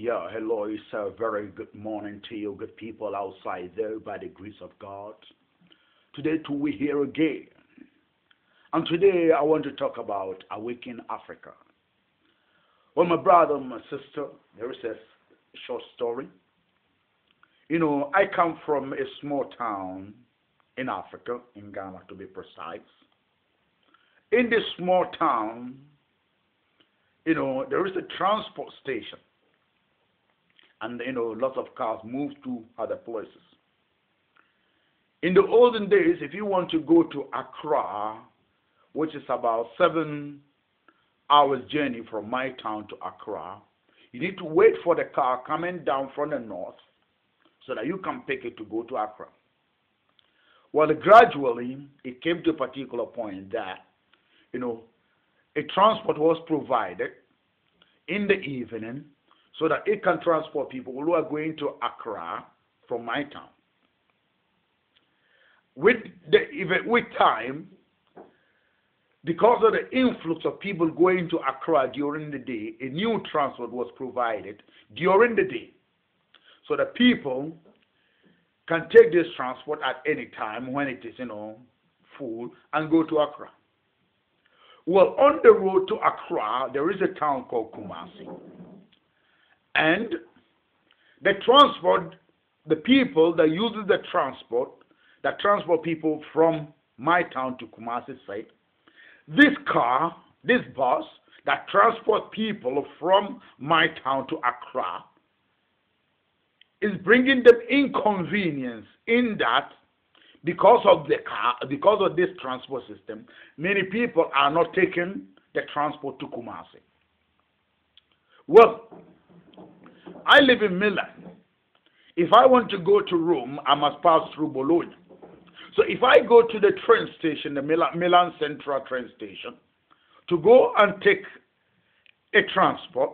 Yeah, hello. It's a very good morning to you, good people outside there, by the grace of God. Today, too, we're here again. And today, I want to talk about Awaken Africa. Well, my brother, my sister, there is a short story. I come from a small town in Africa, in Ghana to be precise. In this small town, there is a transport station. And, lots of cars move to other places. In the olden days, if you want to go to Accra, which is about 7 hours journey from my town to Accra, you need to wait for the car coming down from the north so that you can pick it to go to Accra. Well, gradually, it came to a particular point that, a transport was provided in the evening so that it can transport people who are going to Accra from my town. With time, because of the influx of people going to Accra during the day, a new transport was provided during the day so that people can take this transport at any time when it is, full and go to Accra. Well, on the road to Accra, there is a town called Kumasi. And the transport, the people that uses the transport, that transport people from my town to Kumasi site, this car, this bus that transport people from my town to Accra is bringing them inconvenience in that because of the car, because of this transport system, many people are not taking the transport to Kumasi. Well, I live in Milan. If I want to go to Rome, I must pass through Bologna. So if I go to the train station, the Milan Central train station, to go and take a transport,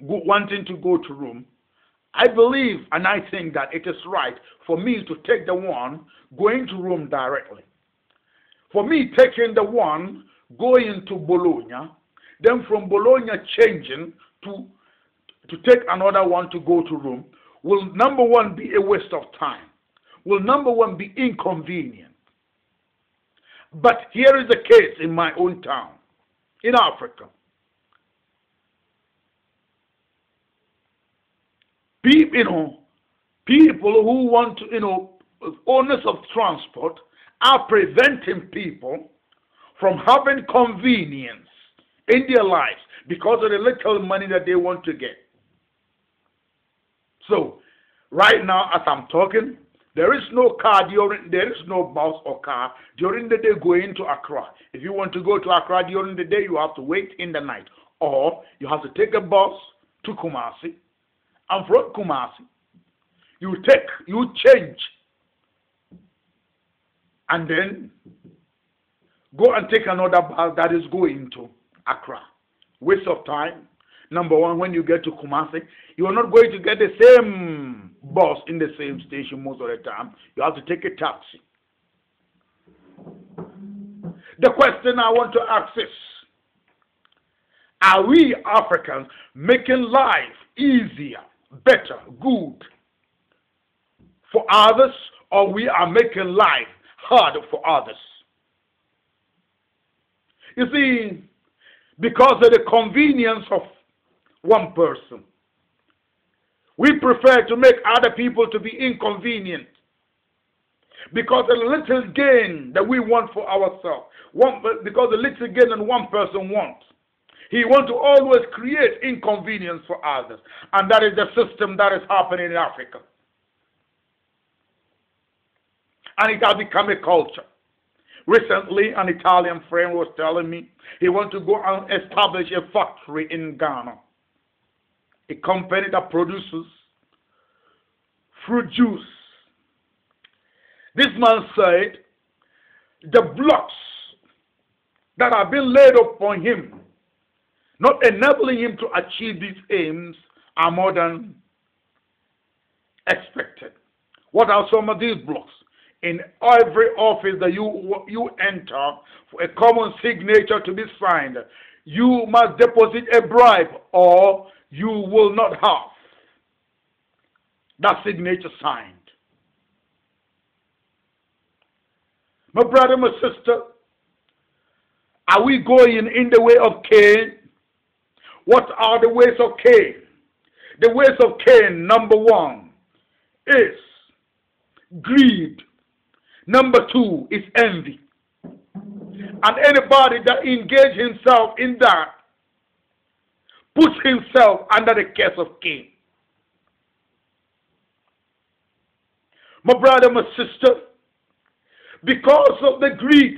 wanting to go to Rome, I believe and I think that it is right for me to take the one going to Rome directly. For me, taking the one going to Bologna, then from Bologna changing to take another one to go to Rome, will number one be a waste of time, will number one be inconvenient. But here is the case in my own town, in Africa. People who want to, owners of transport are preventing people from having convenience in their lives because of the little money that they want to get. So, right now, as I'm talking, there is no bus or car during the day going to Accra. If you want to go to Accra during the day, you have to wait in the night. Or you have to take a bus to Kumasi. And from Kumasi, you change. And then go and take another bus that is going to Accra. Waste of time. Number one, when you get to Kumasi, you are not going to get the same bus in the same station most of the time. You have to take a taxi. The question I want to ask is, are we Africans making life easier, better, good for others, or we are making life hard for others? You see, because of the convenience of one person, we prefer to make other people to be inconvenient because of the little gain that we want for ourselves, because the little gain that one person wants. He wants to always create inconvenience for others, and that is the system that is happening in Africa. And it has become a culture. Recently, an Italian friend was telling me he wants to go and establish a factory in Ghana, a company that produces fruit juice. This man said the blocks that have been laid upon him, not enabling him to achieve these aims, are more than expected. What are some of these blocks? In every office that you enter, for a common signature to be signed, you must deposit a bribe or you will not have that signature signed. My brother, my sister, are we going in the way of Cain? What are the ways of Cain? The ways of Cain, number one, is greed. Number two is envy. And anybody that engages himself in that puts himself under the curse of Cain. My brother, my sister, because of the greed,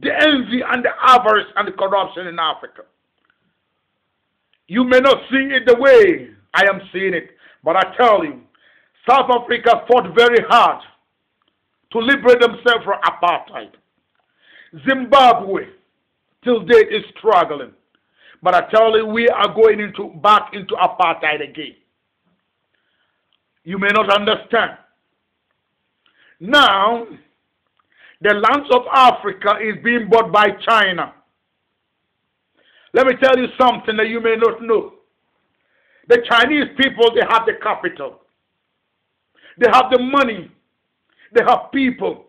the envy, and the avarice, and the corruption in Africa, you may not see it the way I am seeing it, but I tell you, South Africa fought very hard to liberate themselves from apartheid. Zimbabwe, till date, is struggling. But I tell you, we are going back into apartheid again. You may not understand. Now, the lands of Africa is being bought by China. Let me tell you something that you may not know. The Chinese people, they have the capital. They have the money. They have people.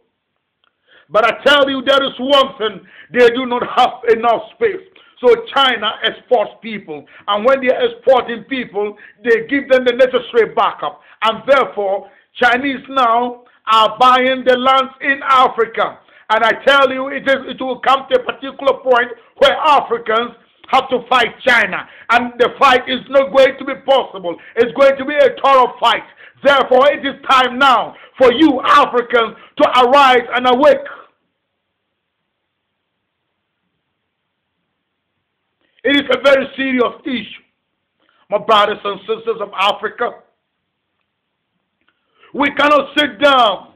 But I tell you, there is one thing, they do not have enough space. So China exports people. And when they are exporting people, they give them the necessary backup. And therefore, Chinese now are buying the lands in Africa. And I tell you, it will come to a particular point where Africans have to fight China. And the fight is not going to be possible. It's going to be a thorough fight. Therefore, it is time now for you Africans to arise and awake. It is a very serious issue, my brothers and sisters of Africa. We cannot sit down,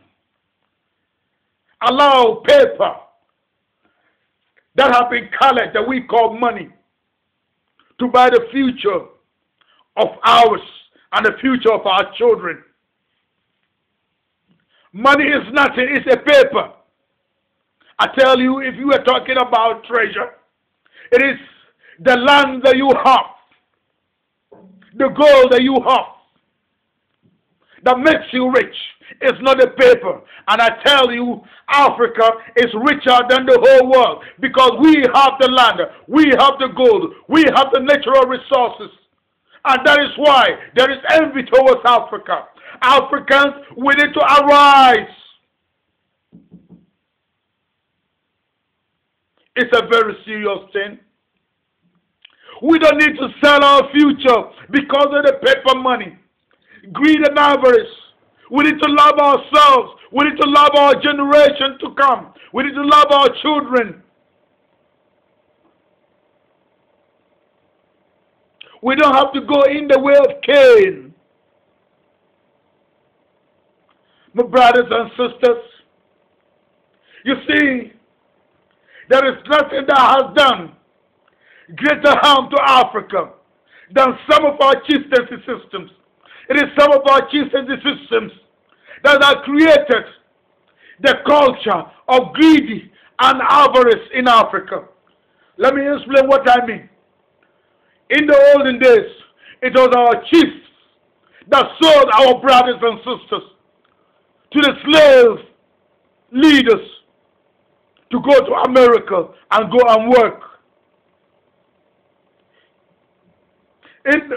allow paper that have been colored, that we call money, to buy the future of ours and the future of our children. Money is nothing, it's a paper. I tell you, if you are talking about treasure, it is the land that you have, the gold that you have, that makes you rich. It's not a paper. And I tell you, Africa is richer than the whole world because we have the land, we have the gold, we have the natural resources. And that is why there is envy towards Africa. Africans, we need to arise. It's a very serious thing. We don't need to sell our future because of the paper money, greed and avarice. We need to love ourselves. We need to love our generation to come. We need to love our children. We don't have to go in the way of Cain. My brothers and sisters, you see, there is nothing that has done greater harm to Africa than some of our chieftaincy systems. It is some of our chieftaincy systems that have created the culture of greed and avarice in Africa. Let me explain what I mean. In the olden days, it was our chiefs that sold our brothers and sisters to the slave leaders to go to America and go and work.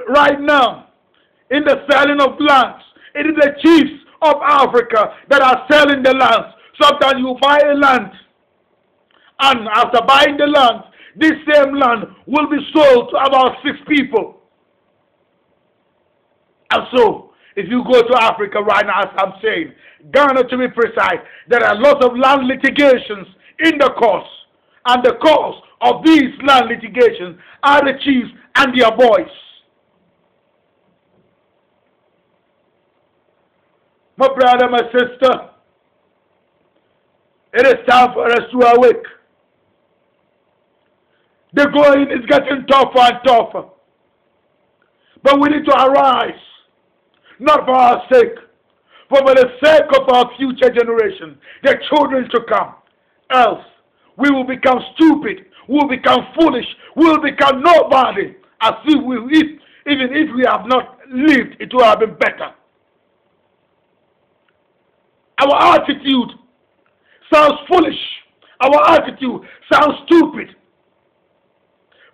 Right now, in the selling of lands, it is the chiefs of Africa that are selling the lands. Sometimes you buy a land, and after buying the land, this same land will be sold to about 6 people. And so, if you go to Africa right now, as I'm saying, Ghana to be precise, there are lots of land litigations in the course. And the cause of these land litigations are the chiefs and their boys. My brother, my sister, it is time for us to awake. The going is getting tougher and tougher. But we need to arise, not for our sake, but for the sake of our future generation, the children to come. Else, we will become stupid, we will become foolish, we will become nobody, as if Even if we have not lived, it would have been better. Our attitude sounds foolish. Our attitude sounds stupid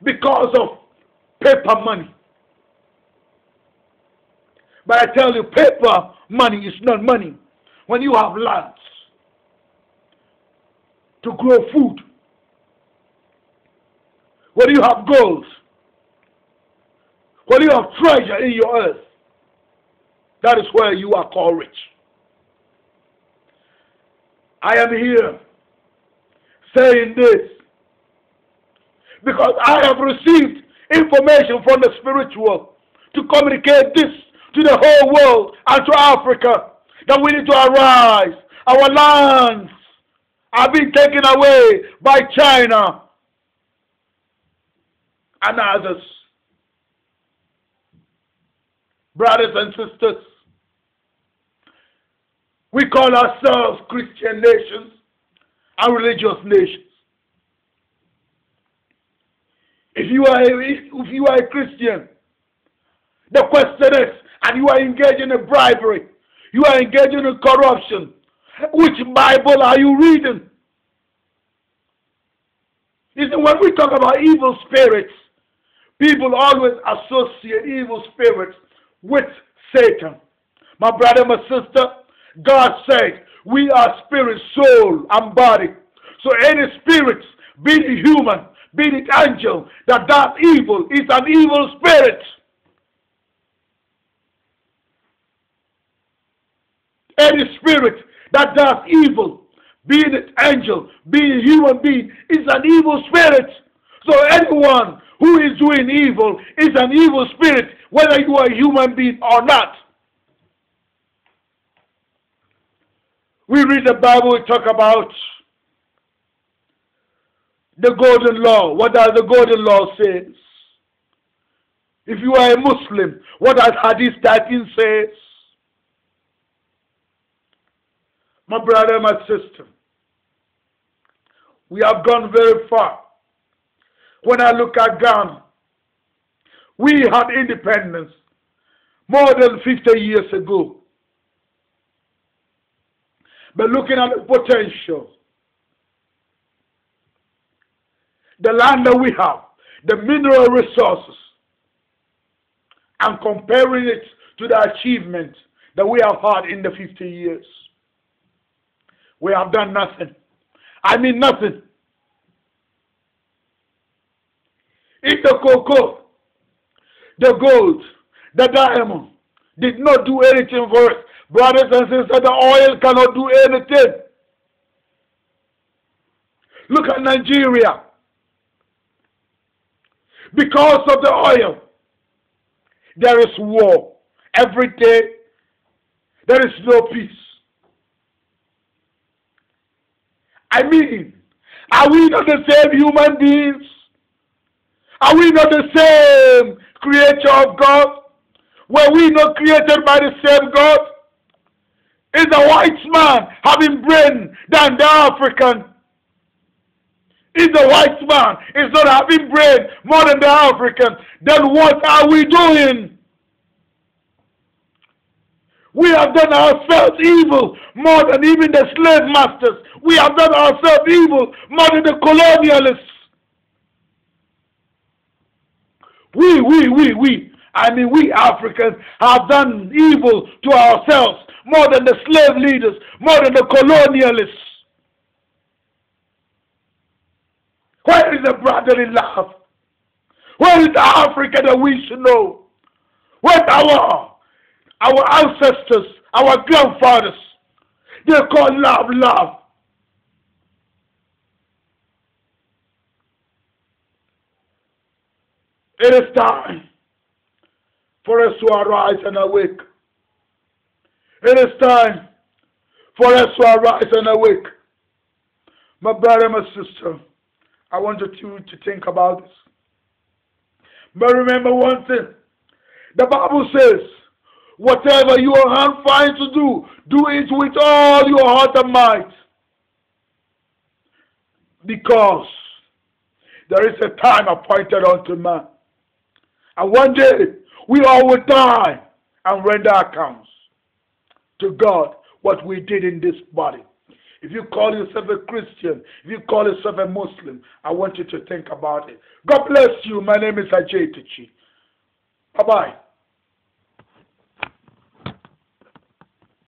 because of paper money. But I tell you, paper money is not money. When you have lands to grow food, when you have gold, when you have treasure in your earth, that is where you are called rich. I am here saying this because I have received information from the spiritual to communicate this to the whole world and to Africa, that we need to arise. Our lands are being taken away by China and others. Brothers and sisters, we call ourselves Christian nations and religious nations. If you are a Christian, the question is, and you are engaging in bribery, you are engaging in corruption, which Bible are you reading? You see, when we talk about evil spirits, people always associate evil spirits with Satan. My brother, my sister, God said we are spirit, soul, and body. So any spirit, be it human, be it angel, that does evil is an evil spirit. Any spirit that does evil, be it angel, be it human being, is an evil spirit. So anyone who is doing evil is an evil spirit, whether you are a human being or not. We read the Bible, we talk about the golden law. What does the golden law say? If you are a Muslim, what does Hadith 13 say? My brother, my sister, we have gone very far. When I look at Ghana, we had independence more than 50 years ago. But looking at the potential, the land that we have, the mineral resources, and comparing it to the achievement that we have had in the 50 years, we have done nothing. I mean nothing. If the cocoa, the gold, the diamond did not do anything for us, brothers and sisters, the oil cannot do anything. Look at Nigeria. Because of the oil, there is war. Every day, there is no peace. I mean, are we not the same human beings? Are we not the same creature of God? Were we not created by the same God? Is the white man having brain than the African? Is the white man is not having brain more than the African? Then what are we doing? We have done ourselves evil more than even the slave masters. We have done ourselves evil more than the colonialists. We Africans have done evil to ourselves more than the slave leaders, more than the colonialists. Where is the brotherly love? Where is the Africa that we should know? Where's our ancestors, our grandfathers? They call love, love. It is time for us to arise and awake. It is time for us to arise and awake. My brother, my sister, I want you to think about this. But remember one thing. The Bible says, whatever your hand finds to do, do it with all your heart and might. Because there is a time appointed unto man. And one day, We all will die and render accounts to God what we did in this body. If you call yourself a Christian, if you call yourself a Muslim, I want you to think about it. God bless you. My name is Ajay Tichi. Bye-bye.